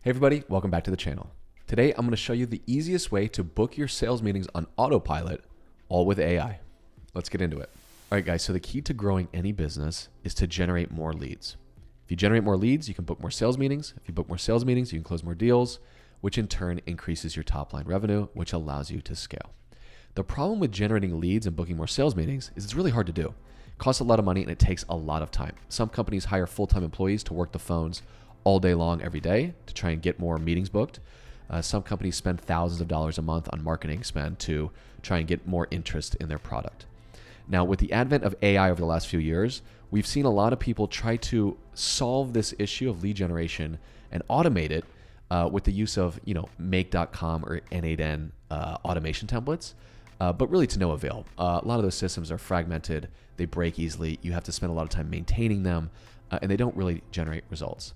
Hey everybody, welcome back to the channel. Today I'm going to show you the easiest way to book your sales meetings on autopilot, all with AI. Let's get into it. All right guys, so the key to growing any business is to generate more leads. If you generate more leads, you can book more sales meetings. If you book more sales meetings, you can close more deals, which in turn increases your top line revenue, which allows you to scale. The problem with generating leads and booking more sales meetings is it's really hard to do. It costs a lot of money and it takes a lot of time. Some companies hire full-time employees to work the phones all day long every day to try and get more meetings booked. Some companies spend thousands of dollars a month on marketing spend to try and get more interest in their product. Now, with the advent of AI over the last few years, we've seen a lot of people try to solve this issue of lead generation and automate it with the use of, make.com or N8N automation templates, but really to no avail. A lot of those systems are fragmented, they break easily, you have to spend a lot of time maintaining them, and they don't really generate results.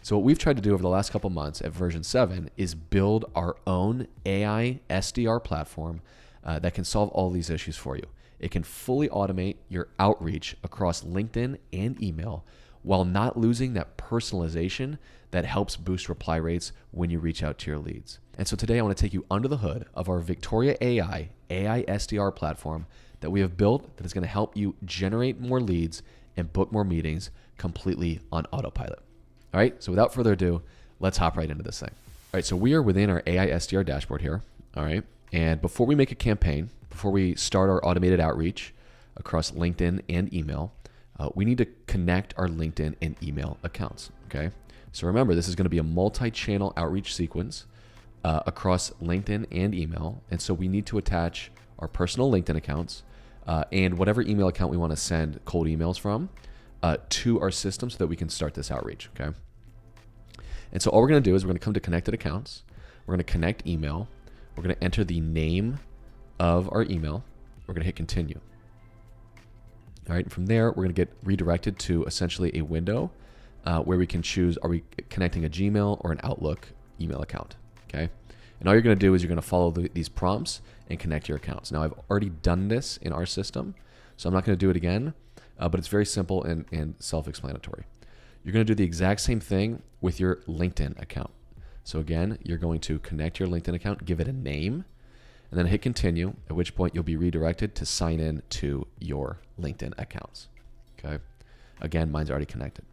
So what we've tried to do over the last couple months at version 7 is build our own AI SDR platform that can solve all these issues for you. It can fully automate your outreach across LinkedIn and email while not losing that personalization that helps boost reply rates when you reach out to your leads. And so today I want to take you under the hood of our Victoria AI SDR platform that we have built that is going to help you generate more leads and book more meetings completely on autopilot. All right, so without further ado, let's hop right into this thing. All right, so we are within our AI SDR dashboard here, all right? And before we make a campaign, before we start our automated outreach across LinkedIn and email, we need to connect our LinkedIn and email accounts, okay? So remember, this is gonna be a multi-channel outreach sequence across LinkedIn and email. And so we need to attach our personal LinkedIn accounts and whatever email account we wanna send cold emails from to our system so that we can start this outreach, okay? And so all we're gonna do is we're gonna come to connected accounts. We're gonna connect email. We're gonna enter the name of our email. We're gonna hit continue. All right, and from there, we're gonna get redirected to essentially a window where we can choose, are we connecting a Gmail or an Outlook email account, okay? And all you're gonna do is you're gonna follow these prompts and connect your accounts. Now, I've already done this in our system, so I'm not gonna do it again, but it's very simple and self-explanatory. You're gonna do the exact same thing with your LinkedIn account. So again, you're going to connect your LinkedIn account, give it a name, and then hit continue, at which point you'll be redirected to sign in to your LinkedIn accounts, okay? Again, mine's already connected.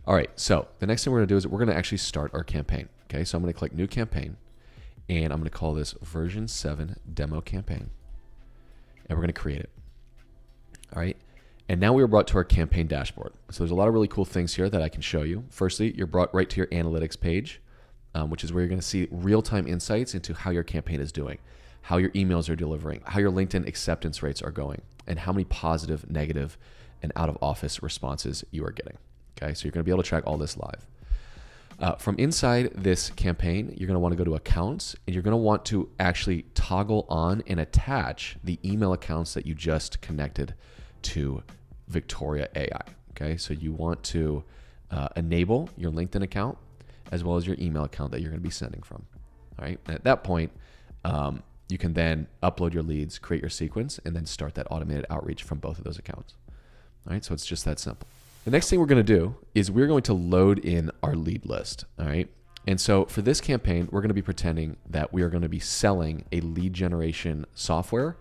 All right, so the next thing we're gonna do is we're gonna actually start our campaign, okay? So I'm gonna click new campaign, and I'm gonna call this version 7 demo campaign, and we're gonna create it, all right? And now we are brought to our campaign dashboard. So there's a lot of really cool things here that I can show you. Firstly, you're brought right to your analytics page, which is where you're gonna see real-time insights into how your campaign is doing, how your emails are delivering, how your LinkedIn acceptance rates are going, and how many positive, negative, and out-of-office responses you are getting, okay? So you're gonna be able to track all this live. From inside this campaign, you're gonna wanna go to accounts, and you're gonna want to actually toggle on and attach the email accounts that you just connected to Victoria AI, okay? So you want to enable your LinkedIn account as well as your email account that you're gonna be sending from, all right? And at that point, you can then upload your leads, create your sequence, and then start that automated outreach from both of those accounts, all right? So it's just that simple. The next thing we're gonna do is we're going to load in our lead list, all right? And so for this campaign, we're gonna be pretending that we are gonna be selling a lead generation software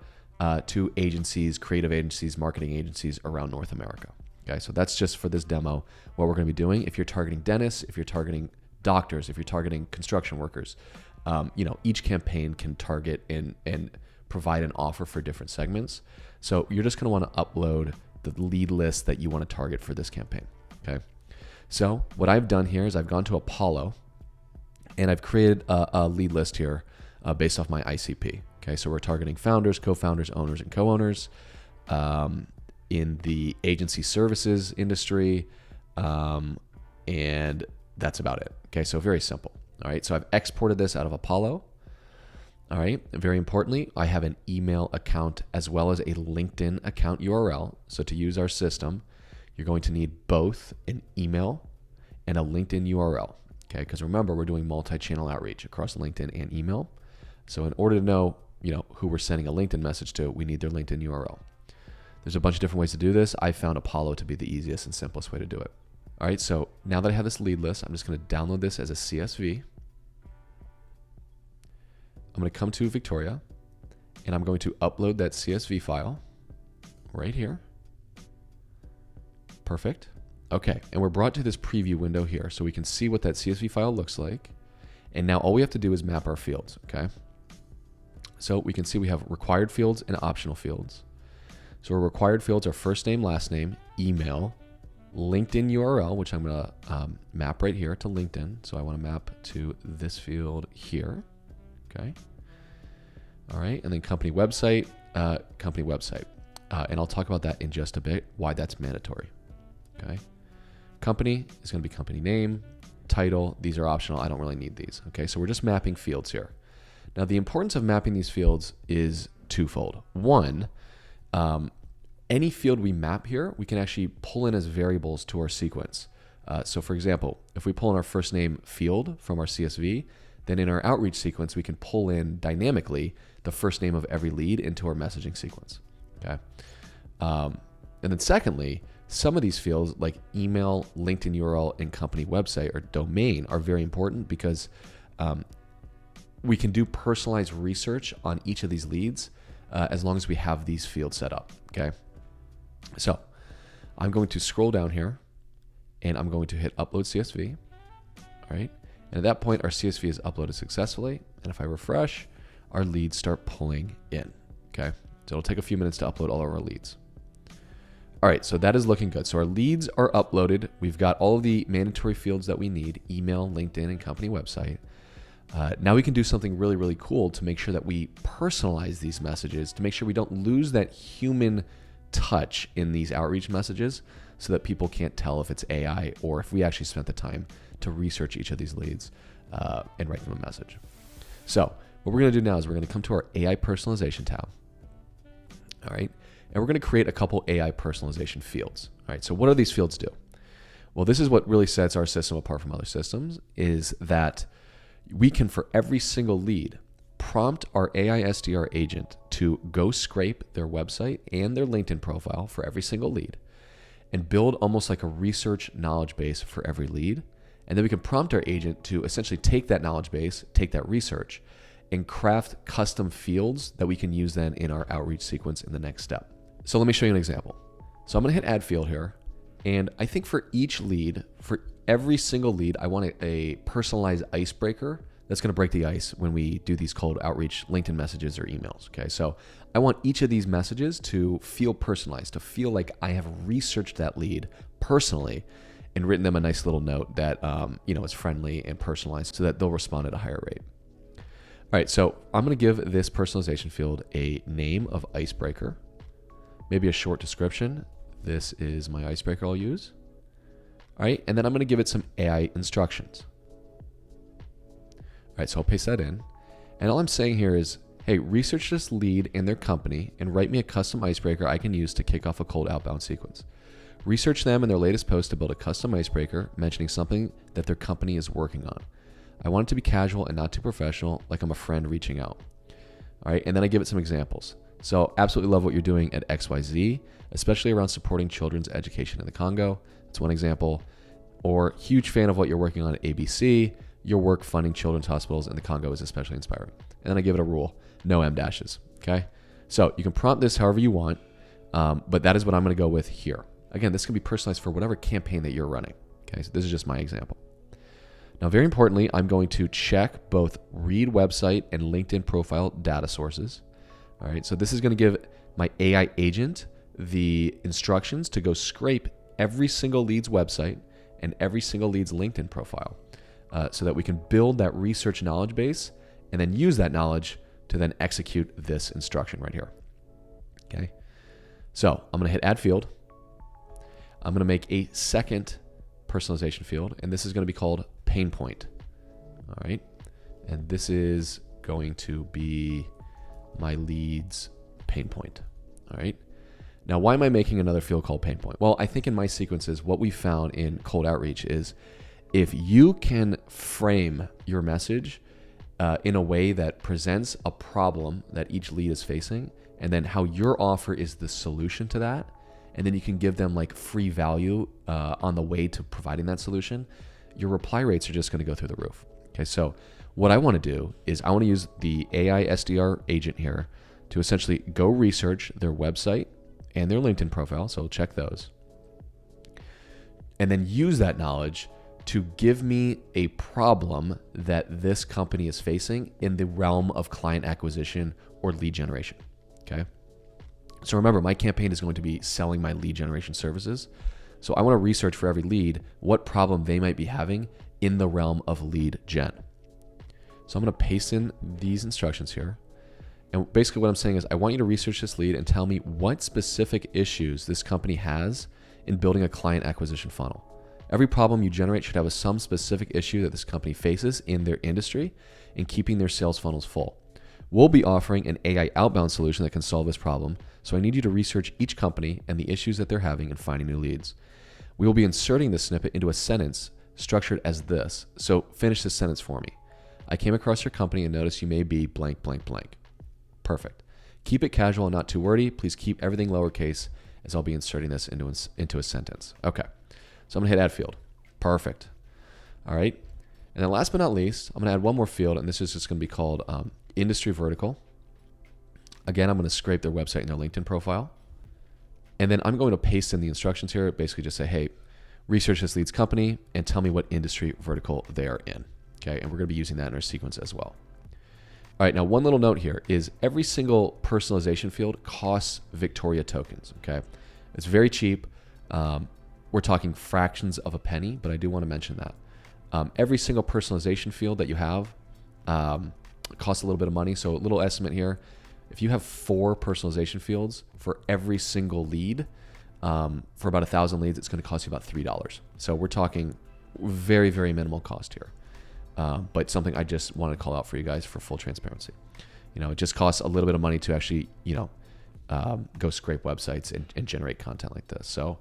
to agencies, creative agencies, marketing agencies around North America. Okay, so that's just for this demo what we're going to be doing. If you're targeting dentists, if you're targeting doctors, if you're targeting construction workers, each campaign can target and provide an offer for different segments. So you're just going to want to upload the lead list that you want to target for this campaign. Okay, so what I've done here is I've gone to Apollo and I've created a lead list here based off my ICP. Okay, so we're targeting founders, co-founders, owners, and co-owners in the agency services industry, and that's about it. Okay, so very simple. All right, so I've exported this out of Apollo. All right, and very importantly, I have an email account as well as a LinkedIn account URL. So to use our system, you're going to need both an email and a LinkedIn URL. Okay, because remember, we're doing multi-channel outreach across LinkedIn and email. So in order to know who we're sending a LinkedIn message to, we need their LinkedIn URL. There's a bunch of different ways to do this. I found Apollo to be the easiest and simplest way to do it. All right, so now that I have this lead list, I'm just going to download this as a CSV. I'm going to come to Victoria, and I'm going to upload that CSV file right here. Perfect. Okay, and we're brought to this preview window here, so we can see what that CSV file looks like. And now all we have to do is map our fields, okay? So we can see we have required fields and optional fields. So our required fields are first name, last name, email, LinkedIn URL, which I'm going to map right here to LinkedIn. So I want to map to this field here. Okay. All right. And then company website, and I'll talk about that in just a bit, why that's mandatory. Okay. Company is going to be company name, title. These are optional. I don't really need these. Okay. So we're just mapping fields here. Now, the importance of mapping these fields is twofold. One, any field we map here, we can actually pull in as variables to our sequence. So for example, if we pull in our first name field from our CSV, then in our outreach sequence, we can pull in dynamically the first name of every lead into our messaging sequence. Okay. And then secondly, some of these fields like email, LinkedIn URL, and company website or domain are very important because we can do personalized research on each of these leads as long as we have these fields set up. Okay. So I'm going to scroll down here and I'm going to hit upload CSV. All right. And at that point, our CSV is uploaded successfully. And if I refresh, our leads start pulling in. Okay. So it'll take a few minutes to upload all of our leads. All right. So that is looking good. So our leads are uploaded. We've got all of the mandatory fields that we need: email, LinkedIn, and company website. Now we can do something really, really cool to make sure that we personalize these messages, to make sure we don't lose that human touch in these outreach messages so that people can't tell if it's AI or if we actually spent the time to research each of these leads and write them a message. So what we're going to do now is we're going to come to our AI personalization tab. All right. And we're going to create a couple AI personalization fields. All right. So what do these fields do? Well, this is what really sets our system apart from other systems, is that we can, for every single lead, prompt our AI SDR agent to go scrape their website and their LinkedIn profile for every single lead and build almost like a research knowledge base for every lead. And then we can prompt our agent to essentially take that knowledge base, take that research, and craft custom fields that we can use then in our outreach sequence in the next step. So let me show you an example. So I'm going to hit add field here. And I think for each lead, for every single lead, I want a personalized icebreaker that's going to break the ice when we do these cold outreach LinkedIn messages or emails. Okay, so I want each of these messages to feel personalized, to feel like I have researched that lead personally and written them a nice little note that is friendly and personalized so that they'll respond at a higher rate. All right, so I'm going to give this personalization field a name of icebreaker, maybe a short description. This is my icebreaker I'll use. All right, and then I'm going to give it some AI instructions. All right, so I'll paste that in. And all I'm saying here is, hey, research this lead and their company and write me a custom icebreaker I can use to kick off a cold outbound sequence. Research them and their latest post to build a custom icebreaker mentioning something that their company is working on. I want it to be casual and not too professional, like I'm a friend reaching out. All right, and then I give it some examples. So absolutely love what you're doing at XYZ, especially around supporting children's education in the Congo. That's one example. Or huge fan of what you're working on at ABC. Your work funding children's hospitals in the Congo is especially inspiring. And then I give it a rule: no M dashes. Okay. So you can prompt this however you want, but that is what I'm going to go with here. Again, this can be personalized for whatever campaign that you're running. Okay. So this is just my example. Now, very importantly, I'm going to check both read website and LinkedIn profile data sources. All right. So this is going to give my AI agent the instructions to go scrape every single lead's website and every single lead's LinkedIn profile. So that we can build that research knowledge base and then use that knowledge to then execute this instruction right here. Okay. So I'm going to hit add field. I'm going to make a second personalization field, and this is going to be called pain point. All right. And this is going to be my lead's pain point. All right. Now, why am I making another field called pain point? Well, I think in my sequences, what we found in cold outreach is if you can frame your message in a way that presents a problem that each lead is facing, and then how your offer is the solution to that, and then you can give them like free value on the way to providing that solution, your reply rates are just going to go through the roof. Okay, so what I want to do is I want to use the AI SDR agent here to essentially go research their website and their LinkedIn profile. So check those. And then use that knowledge to give me a problem that this company is facing in the realm of client acquisition or lead generation. Okay. So remember, my campaign is going to be selling my lead generation services. So I want to research for every lead what problem they might be having in the realm of lead gen. So I'm going to paste in these instructions here. And basically what I'm saying is I want you to research this lead and tell me what specific issues this company has in building a client acquisition funnel. Every problem you generate should have some specific issue that this company faces in their industry in keeping their sales funnels full. We'll be offering an AI outbound solution that can solve this problem. So I need you to research each company and the issues that they're having in finding new leads. We will be inserting this snippet into a sentence structured as this. So finish this sentence for me. I came across your company and noticed you may be blank, blank, blank. Perfect. Keep it casual and not too wordy. Please keep everything lowercase as I'll be inserting this into a sentence. Okay. So I'm going to hit add field. Perfect. All right. And then last but not least, I'm going to add one more field, and this is just going to be called industry vertical. Again, I'm going to scrape their website and their LinkedIn profile. And then I'm going to paste in the instructions here. Basically just say, hey, research this lead's company and tell me what industry vertical they are in. Okay. And we're going to be using that in our sequence as well. All right, now one little note here is every single personalization field costs Victoria tokens, okay? It's very cheap. We're talking fractions of a penny, but I do want to mention that. Every single personalization field that you have costs a little bit of money. So a little estimate here, if you have 4 personalization fields for every single lead, for about 1,000 leads, it's going to cost you about $3. So we're talking very, very minimal cost here. But something I just want to call out for you guys for full transparency. You know, it just costs a little bit of money to actually, go scrape websites and generate content like this. So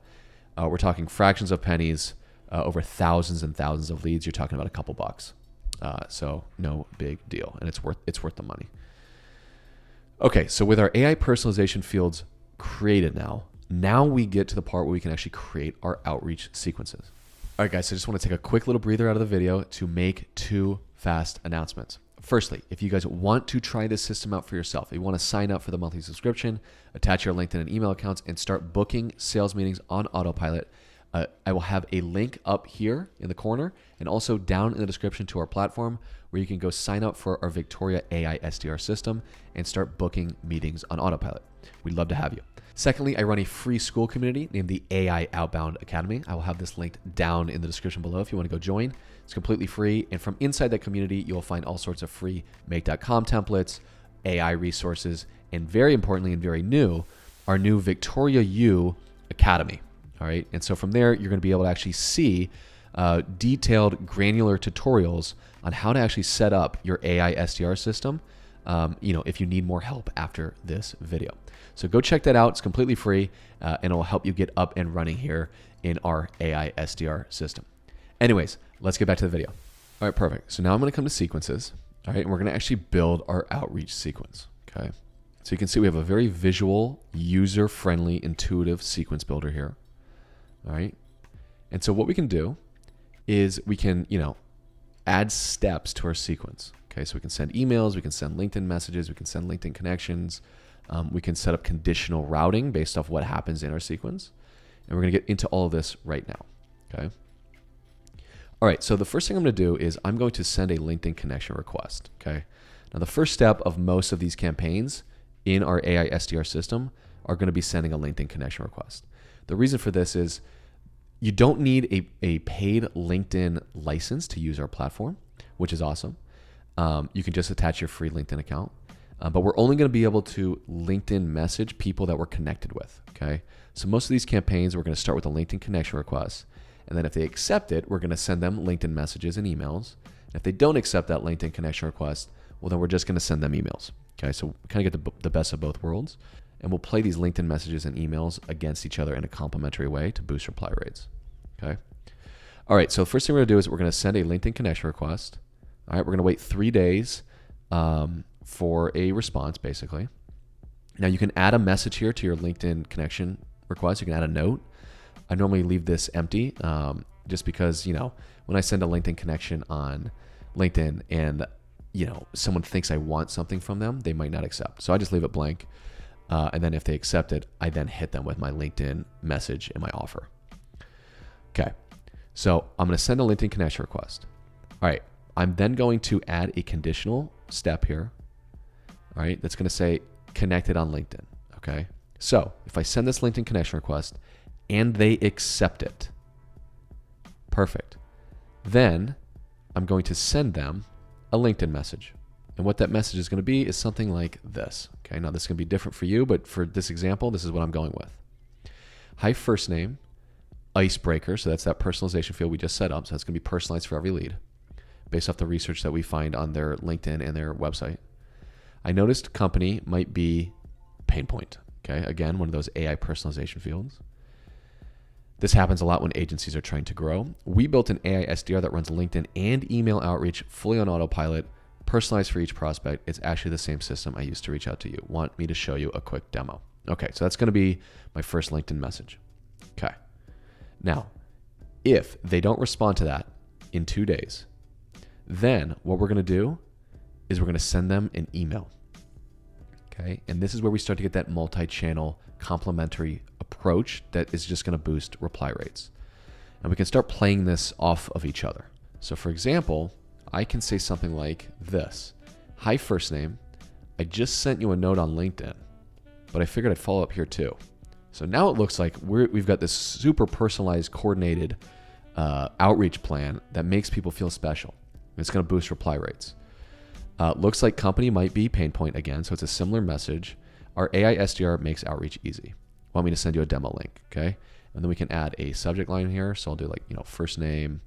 we're talking fractions of pennies, over thousands and thousands of leads. You're talking about a couple bucks. So no big deal, and it's worth the money. Okay, so with our AI personalization fields created now we get to the part where we can actually create our outreach sequences. All right, guys, so I just want to take a quick little breather out of the video to make 2 fast announcements. Firstly, if you guys want to try this system out for yourself, if you want to sign up for the monthly subscription, attach your LinkedIn and email accounts, and start booking sales meetings on autopilot, I will have a link up here in the corner and also down in the description to our platform where you can go sign up for our Victoria AI SDR system and start booking meetings on autopilot. We'd love to have you. Secondly, I run a free school community named the AI Outbound Academy. I will have this linked down in the description below if you want to go join. It's completely free. And from inside that community, you'll find all sorts of free make.com templates, AI resources, and very importantly and very new, our new Victoria U Academy. All right. And so from there, you're going to be able to actually see detailed granular tutorials on how to actually set up your AI SDR system, if you need more help after this video. So go check that out. It's completely free, and it will help you get up and running here in our AI SDR system. Anyways, let's get back to the video. All right, perfect. So now I'm going to come to sequences. All right, and we're going to actually build our outreach sequence. Okay. So you can see we have a very visual, user-friendly, intuitive sequence builder here. All right. And so what we can do is we can, add steps to our sequence. Okay. So we can send emails, we can send LinkedIn messages, we can send LinkedIn connections. We can set up conditional routing based off what happens in our sequence. And we're going to get into all of this right now. Okay. All right. So the first thing I'm going to do is I'm going to send a LinkedIn connection request. Okay. Now the first step of most of these campaigns in our AI SDR system are going to be sending a LinkedIn connection request. The reason for this is you don't need a paid LinkedIn license to use our platform, which is awesome. You can just attach your free LinkedIn account. But we're only going to be able to LinkedIn message people that we're connected with, okay? So most of these campaigns, we're going to start with a LinkedIn connection request. And then if they accept it, we're going to send them LinkedIn messages and emails. And if they don't accept that LinkedIn connection request, well, then we're just going to send them emails, okay? So we kind of get the best of both worlds. And we'll play these LinkedIn messages and emails against each other in a complementary way to boost reply rates, okay? All right, so the first thing we're going to do is we're going to send a LinkedIn connection request. All right, we're going to wait 3 days for a response, basically. Now you can add a message here to your LinkedIn connection request, you can add a note. I normally leave this empty just because, when I send a LinkedIn connection on LinkedIn and, someone thinks I want something from them, they might not accept. So I just leave it blank. And then if they accept it, I then hit them with my LinkedIn message and my offer. Okay. So I'm going to send a LinkedIn connection request. All right. I'm then going to add a conditional step here. All right. That's going to say connected on LinkedIn. Okay. So if I send this LinkedIn connection request and they accept it, perfect. Then I'm going to send them a LinkedIn message. And what that message is going to be is something like this. Okay. Now this is going to be different for you, but for this example, this is what I'm going with. Hi, first name, icebreaker. So that's that personalization field we just set up. So that's going to be personalized for every lead based off the research that we find on their LinkedIn and their website. I noticed company might be pain point. Okay. Again, one of those AI personalization fields. This happens a lot when agencies are trying to grow. We built an AI SDR that runs LinkedIn and email outreach fully on autopilot, personalized for each prospect. It's actually the same system I used to reach out to you. Want me to show you a quick demo? Okay, so that's going to be my first LinkedIn message. Okay. Now, if they don't respond to that in 2 days, then what we're going to do is we're going to send them an email. Okay, and this is where we start to get that multi-channel complementary approach that is just going to boost reply rates. And we can start playing this off of each other. So for example, I can say something like this. Hi, first name. I just sent you a note on LinkedIn, but I figured I'd follow up here too. So now it looks like we've got this super personalized, coordinated outreach plan that makes people feel special. It's going to boost reply rates. Looks like company might be pain point again, so it's a similar message. Our AI SDR makes outreach easy. Want me to send you a demo link, okay? And then we can add a subject line here. So I'll do like, first name,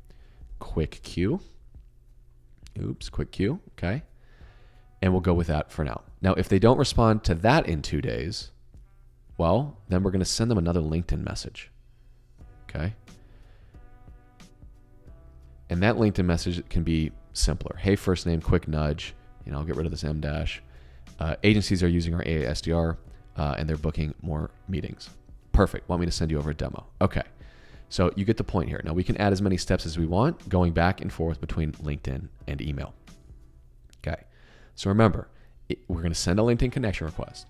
quick Q. Oops, quick Q, okay? And we'll go with that for now. Now, if they don't respond to that in 2 days, well, then we're going to send them another LinkedIn message, okay? And that LinkedIn message can be simpler. Hey, first name, quick nudge. I'll get rid of this M dash. Agencies are using our AI SDR and they're booking more meetings. Perfect. Want me to send you over a demo? Okay. So you get the point here. Now we can add as many steps as we want, going back and forth between LinkedIn and email. Okay. So remember, we're going to send a LinkedIn connection request.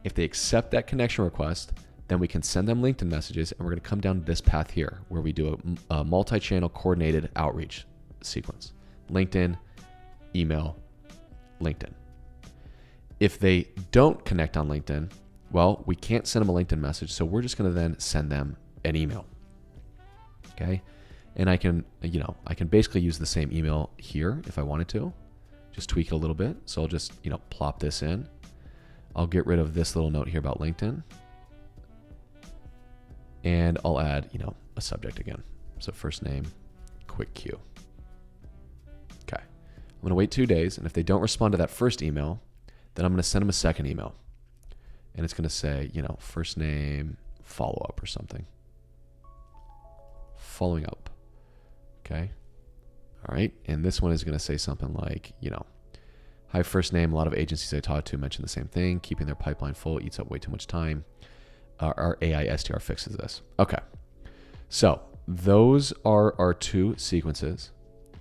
If they accept that connection request, then we can send them LinkedIn messages, and we're going to come down this path here where we do a multi-channel coordinated outreach sequence. LinkedIn, email, LinkedIn. If they don't connect on LinkedIn, well, we can't send them a LinkedIn message, so we're just going to then send them an email. Okay? And I can basically use the same email here if I wanted to. Just tweak it a little bit. So I'll just, plop this in. I'll get rid of this little note here about LinkedIn. And I'll add, a subject again. So first name, quick Q. Okay. I'm going to wait 2 days, and if they don't respond to that first email, then I'm going to send them a second email. And it's going to say, first name, follow up or something. Following up. Okay. All right. And this one is going to say something like, hi, first name. A lot of agencies I talk to mention the same thing. Keeping their pipeline full eats up way too much time. Our AI SDR fixes this. Okay. So those are our 2 sequences.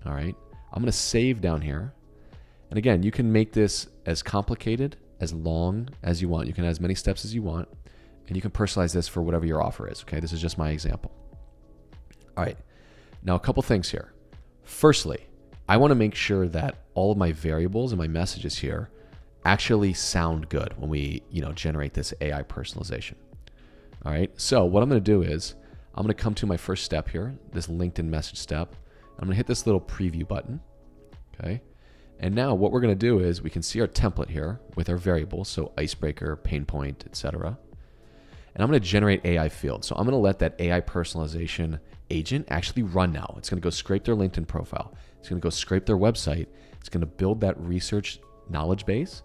All right. I'm going to save down here. And again, you can make this as complicated, as long as you want. You can add as many steps as you want. And you can personalize this for whatever your offer is. Okay. This is just my example. All right. Now, a couple things here. Firstly, I want to make sure that all of my variables and my messages here actually sound good when we, generate this AI personalization. All right. So what I'm going to do is I'm going to come to my first step here, this LinkedIn message step. I'm going to hit this little preview button. Okay. And now what we're going to do is we can see our template here with our variables. So icebreaker, pain point, etc. And I'm going to generate AI fields. So I'm going to let that AI personalization agent actually run now. It's going to go scrape their LinkedIn profile. It's going to go scrape their website. It's going to build that research knowledge base.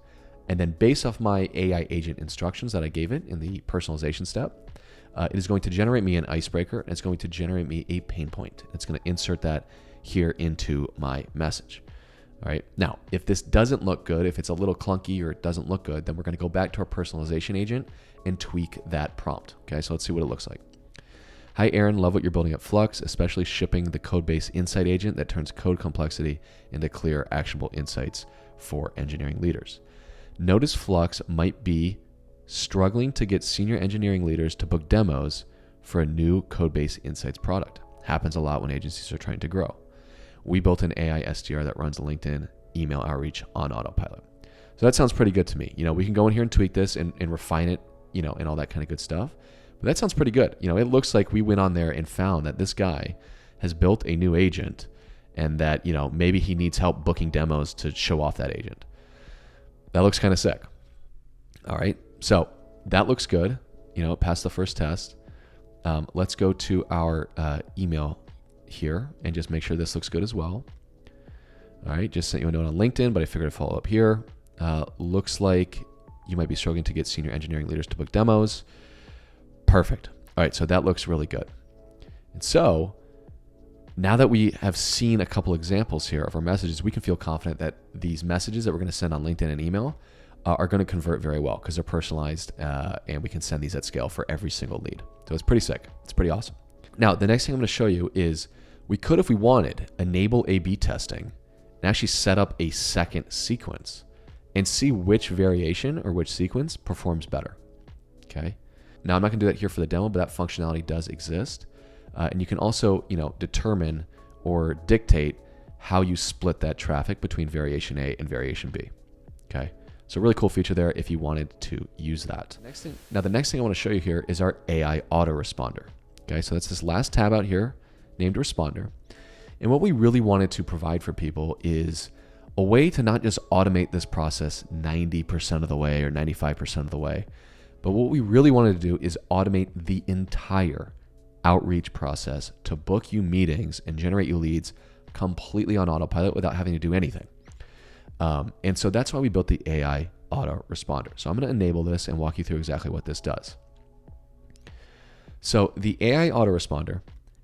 And then based off my AI agent instructions that I gave it in the personalization step, it is going to generate me an icebreaker, and it's going to generate me a pain point. It's going to insert that here into my message. All right. Now, if this doesn't look good, if it's a little clunky or it doesn't look good, then we're going to go back to our personalization agent and tweak that prompt. Okay. So let's see what it looks like. Hi, Aaron. Love what you're building at Flux, especially shipping the code-based insight agent that turns code complexity into clear, actionable insights for engineering leaders. Notice Flux might be struggling to get senior engineering leaders to book demos for a new code-based insights product. Happens a lot when agencies are trying to grow. We built an AI SDR that runs LinkedIn email outreach on autopilot. So that sounds pretty good to me. We can go in here and tweak this and refine it, and all that kind of good stuff. But that sounds pretty good. It looks like we went on there and found that this guy has built a new agent and that, maybe he needs help booking demos to show off that agent. That looks kind of sick. All right. So that looks good. It passed the first test. Let's go to our email here and just make sure this looks good as well. All right. Just sent you a note on LinkedIn, but I figured I'd follow up here. Looks like you might be struggling to get senior engineering leaders to book demos. Perfect. All right, so that looks really good. And so now that we have seen a couple examples here of our messages, we can feel confident that these messages that we're going to send on LinkedIn and email are going to convert very well because they're personalized and we can send these at scale for every single lead. So it's pretty sick. It's pretty awesome. Now, the next thing I'm going to show you is we could, if we wanted, enable A/B testing and actually set up a second sequence and see which variation or which sequence performs better. Okay. Now, I'm not going to do that here for the demo, but that functionality does exist. And you can also, determine or dictate how you split that traffic between variation A and variation B. Okay. So really cool feature there if you wanted to use that. Now, the next thing I want to show you here is our AI autoresponder. Okay. So that's this last tab out here named responder. And what we really wanted to provide for people is a way to not just automate this process 90% of the way or 95% of the way, but what we really wanted to do is automate the entire outreach process to book you meetings and generate you leads completely on autopilot without having to do anything. And so that's why we built the AI autoresponder. So I'm going to enable this and walk you through exactly what this does. So the AI autoresponder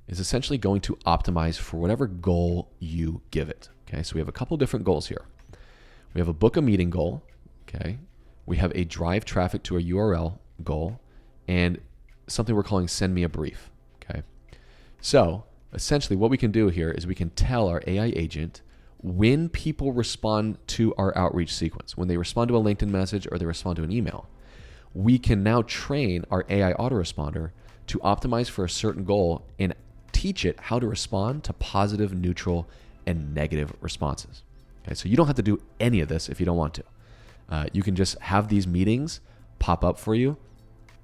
is essentially going to optimize for whatever goal you give it. Okay, so we have a couple different goals here. We have a book a meeting goal. Okay. We have a drive traffic to a URL goal and something we're calling send me a brief. Okay. So essentially what we can do here is we can tell our AI agent when people respond to our outreach sequence, when they respond to a LinkedIn message or they respond to an email, we can now train our AI autoresponder to optimize for a certain goal and teach it how to respond to positive, neutral, and negative responses. Okay. So you don't have to do any of this if you don't want to. You can just have these meetings pop up for you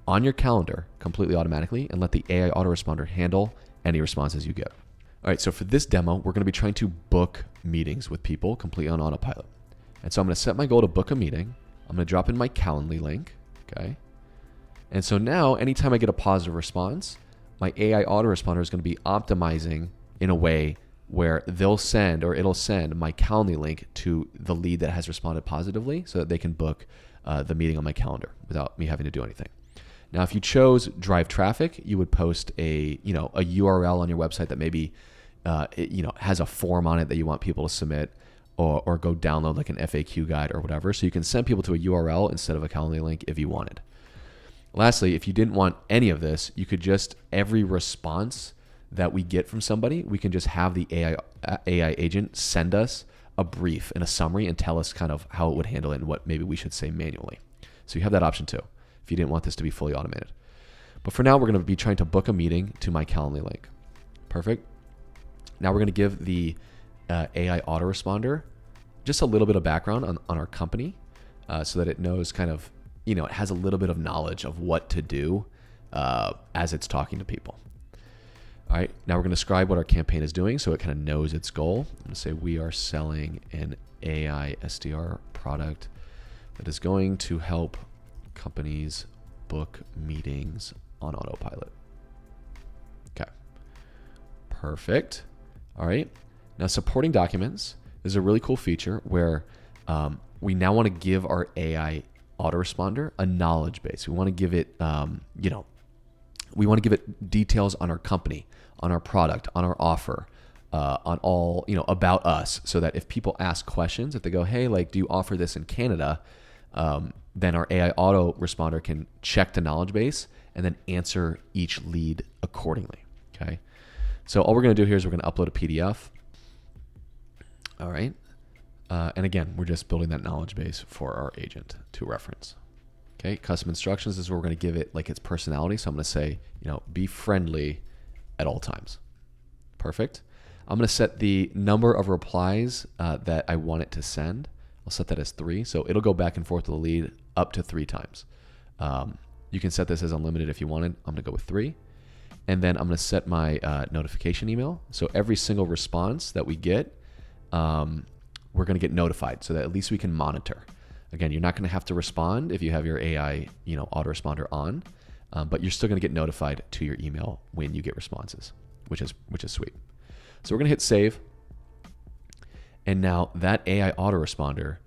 on your calendar completely automatically and let the AI autoresponder handle any responses you get. All right, so for this demo, we're going to be trying to book meetings with people completely on autopilot. And so I'm going to set my goal to book a meeting. I'm going to drop in my Calendly link, okay? And so now anytime I get a positive response, my AI autoresponder is going to be optimizing in a way where it'll send my Calendly link to the lead that has responded positively so that they can book the meeting on my calendar without me having to do anything. Now, if you chose drive traffic, you would post a URL on your website that maybe has a form on it that you want people to submit or go download like an FAQ guide or whatever. So you can send people to a URL instead of a Calendly link if you wanted. Lastly, if you didn't want any of this, you could just, every response that we get from somebody, we can just have the AI agent send us a brief and a summary and tell us kind of how it would handle it and what maybe we should say manually. So you have that option too, if you didn't want this to be fully automated. But for now, we're going to be trying to book a meeting to my Calendly link. Perfect. Now we're going to give the AI autoresponder just a little bit of background on our company so that it knows kind of, it has a little bit of knowledge of what to do as it's talking to people. All right, now we're going to describe what our campaign is doing so it kind of knows its goal. I'm going to say we are selling an AI SDR product that is going to help companies book meetings on autopilot. Okay, perfect. All right, now supporting documents is a really cool feature where we now want to give our AI autoresponder a knowledge base. We want to give it, we want to give it details on our company, on our product, on our offer, on all, about us, so that if people ask questions, if they go, hey, like, do you offer this in Canada? Then our AI auto responder can check the knowledge base and then answer each lead accordingly. Okay. So all we're going to do here is we're going to upload a PDF. All right. And again, we're just building that knowledge base for our agent to reference. Okay. Custom instructions is where we're going to give it like its personality. So I'm going to say, be friendly at all times. Perfect. I'm going to set the number of replies that I want it to send. I'll set that as 3. So it'll go back and forth to the lead up to 3 times. You can set this as unlimited if you wanted. I'm going to go with 3. And then I'm going to set my notification email. So every single response that we get, we're going to get notified so that at least we can monitor. Again, you're not going to have to respond if you have your AI, autoresponder on, but you're still going to get notified to your email when you get responses, which is sweet. So we're going to hit save. And now that AI autoresponder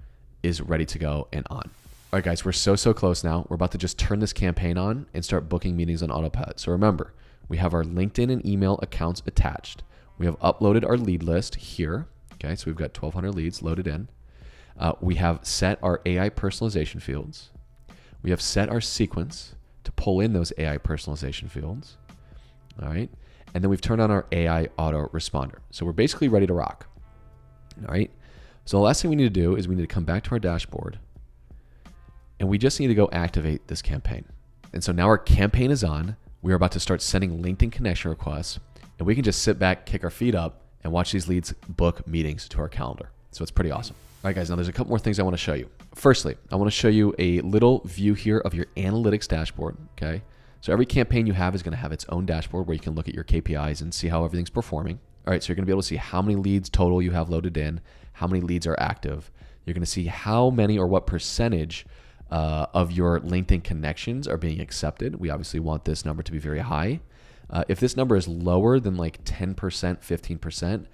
is ready to go and on. All right, guys, we're so close now. We're about to just turn this campaign on and start booking meetings on autopilot. So remember, we have our LinkedIn and email accounts attached. We have uploaded our lead list here. Okay, so we've got 1,200 leads loaded in. We have set our AI personalization fields. We have set our sequence to pull in those AI personalization fields. All right, and then we've turned on our AI auto responder. So we're basically ready to rock. All right, so the last thing we need to do is we need to come back to our dashboard, and we just need to go activate this campaign. And so now our campaign is on. We're about to start sending LinkedIn connection requests, and we can just sit back, kick our feet up, and watch these leads book meetings to our calendar. So it's pretty awesome. All right, guys, now there's a couple more things I want to show you. Firstly, I want to show you a little view here of your analytics dashboard, okay? So every campaign you have is going to have its own dashboard where you can look at your KPIs and see how everything's performing. All right, so you're going to be able to see how many leads total you have loaded in, how many leads are active. You're going to see how many or what percentage of your LinkedIn connections are being accepted. We obviously want this number to be very high. If this number is lower than like 10%, 15%,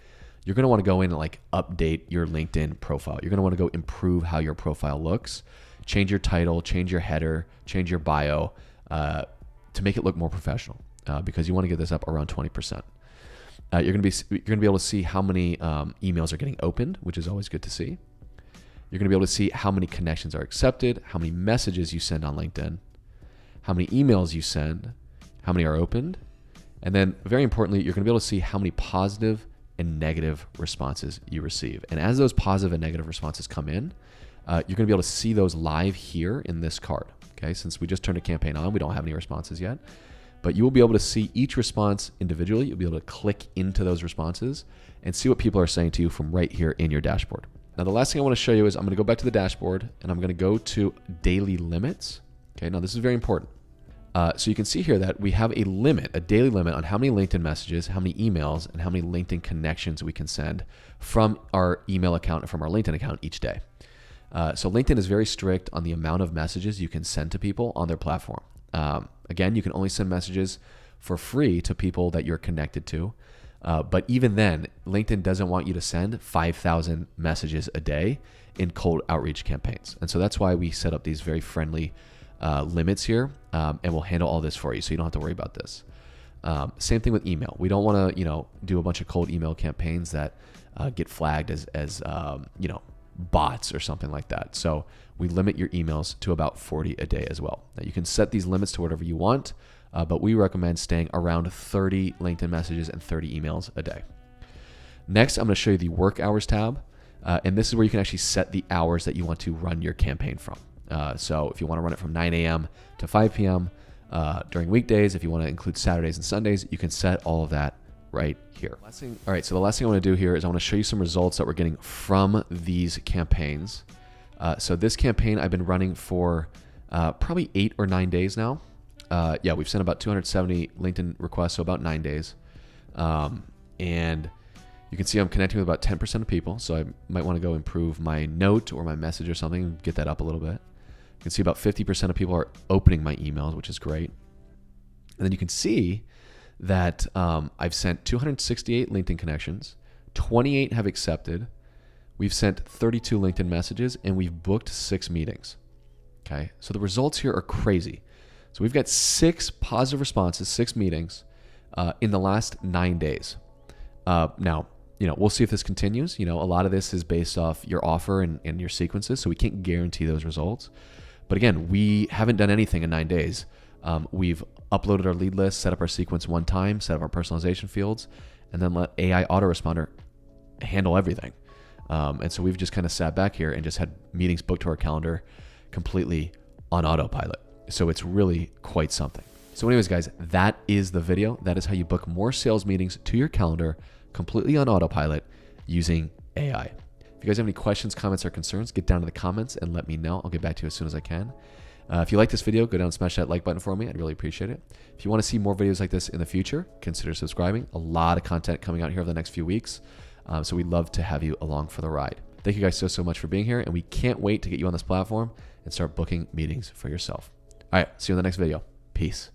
you're going to want to go in and like update your LinkedIn profile. You're going to want to go improve how your profile looks, change your title, change your header, change your bio to make it look more professional because you want to get this up around 20%. You're going to be able to see how many emails are getting opened, which is always good to see. You're going to be able to see how many connections are accepted, how many messages you send on LinkedIn, how many emails you send, how many are opened, and then very importantly, you're going to be able to see how many positive and negative responses you receive. And as those positive and negative responses come in, you're going to be able to see those live here in this card. Okay, since we just turned a campaign on, we don't have any responses yet, but you will be able to see each response individually. You'll be able to click into those responses and see what people are saying to you from right here in your dashboard. Now, the last thing I want to show you is I'm going to go back to the dashboard and I'm going to go to daily limits. Okay, now this is very important. So you can see here that we have a limit, a daily limit on how many LinkedIn messages, how many emails, and how many LinkedIn connections we can send from our email account and from our LinkedIn account each day. So LinkedIn is very strict on the amount of messages you can send to people on their platform. Again, you can only send messages for free to people that you're connected to. But even then, LinkedIn doesn't want you to send 5,000 messages a day in cold outreach campaigns. And so that's why we set up these very friendly limits here, and we'll handle all this for you so you don't have to worry about this. Same thing with email. We don't want to do a bunch of cold email campaigns that get flagged as bots or something like that. So we limit your emails to about 40 a day as well. Now you can set these limits to whatever you want, but we recommend staying around 30 LinkedIn messages and 30 emails a day. Next, I'm going to show you the work hours tab. And this is where you can actually set the hours that you want to run your campaign from. So if you want to run it from 9 a.m. to 5 p.m. During weekdays, if you want to include Saturdays and Sundays, you can set all of that right here. All right, so the last thing I want to do here is I want to show you some results that we're getting from these campaigns. So this campaign I've been running for probably 8 or 9 days now. Yeah, we've sent about 270 LinkedIn requests, so about 9 days. And you can see I'm connecting with about 10% of people, so I might want to go improve my note or my message or something, get that up a little bit. You can see about 50% of people are opening my emails, which is great. And then you can see that I've sent 268 LinkedIn connections, 28 have accepted, we've sent 32 LinkedIn messages, and we've booked 6 meetings. Okay, so the results here are crazy. So we've got 6 positive responses, 6 meetings in the last 9 days. Now, we'll see if this continues. A lot of this is based off your offer and your sequences, so we can't guarantee those results. But again, we haven't done anything in 9 days. We've uploaded our lead list, set up our sequence one time, set up our personalization fields, and then let AI autoresponder handle everything. And so we've just kind of sat back here and just had meetings booked to our calendar completely on autopilot. So it's really quite something. So anyways, guys, that is the video. That is how you book more sales meetings to your calendar completely on autopilot using AI. If you guys have any questions, comments, or concerns, get down to the comments and let me know. I'll get back to you as soon as I can. If you like this video, go down and smash that like button for me. I'd really appreciate it. If you want to see more videos like this in the future, consider subscribing. A lot of content coming out here over the next few weeks. So we'd love to have you along for the ride. Thank you guys so much for being here, and we can't wait to get you on this platform and start booking meetings for yourself. All right, see you in the next video. Peace.